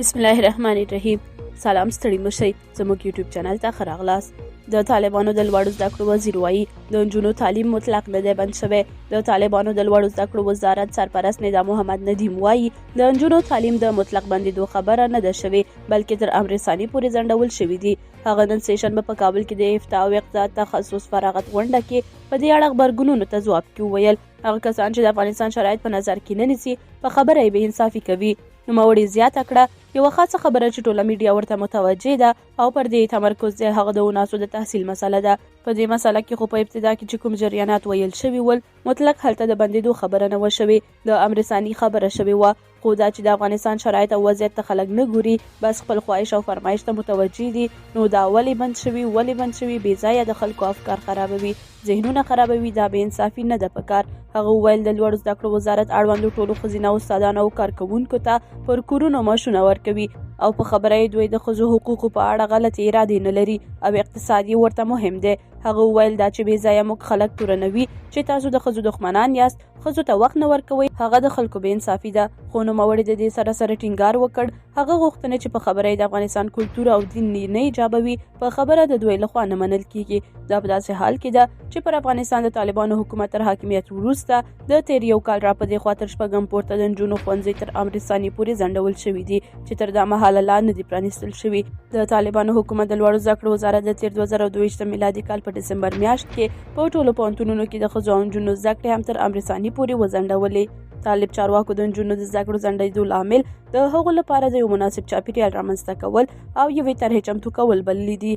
بسم الله الرحمن الرحیم. سلام، ستړي مشئ، زموږ یوټیوب چینل ته ښه راغلاست. د طالبانو د لوړو زده کړو وزیر وایي د نجونو تعلیم مطلق نه دی بند شوی. د طالبانو د لوړو زده کړو وزارت سرپرست ندا محمد ندیم وایي د نجونو تعلیم د مطلق بندېدو خبره نه ده شوې، بلکې تر امر ثاني پورې ځنډول شوي دي. هغه نن سېشنبه په کابل کې د افتاء او اقتصاد تخصص فراغت غونډه کې په دې اړه غبرګونونو ته ځواب کې وویل هغه کسان چې د افغانستان شرایط په نظر کې نه نیسي په خبره یې بې انصافي کوي. نوموړي زیاته کړه یوه خاصه خبره چې ټوله میډیا ورته متوجه ده او پر دې تمرکز دی هغه د وناسو د تحصیل مسله ده. په دې مسله کې خو په ابتدا کې چې کوم جریانات ویل شوي ول مطلق هلته د بندېدو خبره نه وه شوې، د امر ثاني خبره شوې وه. خو دا چې د افغانستان شرایط او وضعیت ته خلک نه ګوري، بس خپل خواهش او فرمایش ته متوجه دي، نو دا ولې بند شوي بې ځایه د خلکو افکار خرابوي، ذهنونه خرابوي، دا بې انصافي نه ده پکار. هغه وویل د لوړو زده کړو وزارت اړوندو ټولو ښځینه استادانو او کارکوونکو ته پر کورونو معاشونه ورکوي او په خبره یې دوی د ښځو حقوقو په اړه غلطې ارادې نه لري او اقتصاد یې ورته مهم دی. هغه وویل دا چې بې ځایه موږ خلک تورنوي چې تاسو د ښځو دښمنان یاست، ښځو ته وخت نه ورکوئ، هغه د خلکو بې انصافي ده. خو نوموړي د دې سره ټینګار وکړ هغه غوښتنې چې په خبره یې د افغانستان کلتور او دین نه ایجابوي په خبره د دوی لخوا نه منل کیږي. دا په داسې حال کې ده چې پر افغانستان د طالبانو حکومت تر حاکمیت وروسته د تیر یو کال را په دې خوا تر شپږم پورته د نجونو ښوونځي تر امر ثاني پورې ځنډول شوي دي چې تر دا مهاله لا نه دي پرانیستل شوي. د طالبانو حکومت د لوړو زده کړو وزارت د تیر 2022 میلادي کال په ډسمبر میاشت کې په ټولو پوهنتونونو کې د ښځو او نجونو زده کړې هم تر امر ثاني پورې وځنډولې. طالب چارواکو د نجونو د زده کړو ځنډېدو لامل د هغو لپاره د یو مناسب چاپیریال رامنځته کول او یوې طرحې چمتو کول بللی دي،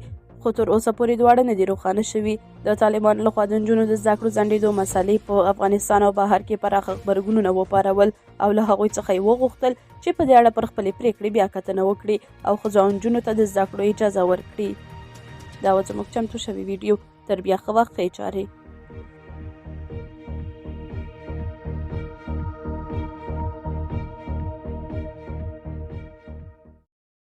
خو تر اوسه پورې دواړه نه دي روښانه شوي. د طالبانو لخوا د نجونو د زده کړو ځنډېدو مسلې په افغانستان او بهر کې پراخه غبرګونونه وپارول او له هغوی څخه یې وغوښتل چې په دې اړه پر خپلې پرېکړې بیا کتنه وکړي او ښځو او نجونو ته د زده کړو اجازه ورکړي. دا و زموږ چمتو شوي ویډیو. تر بیا ښه وخت، ښې چارې.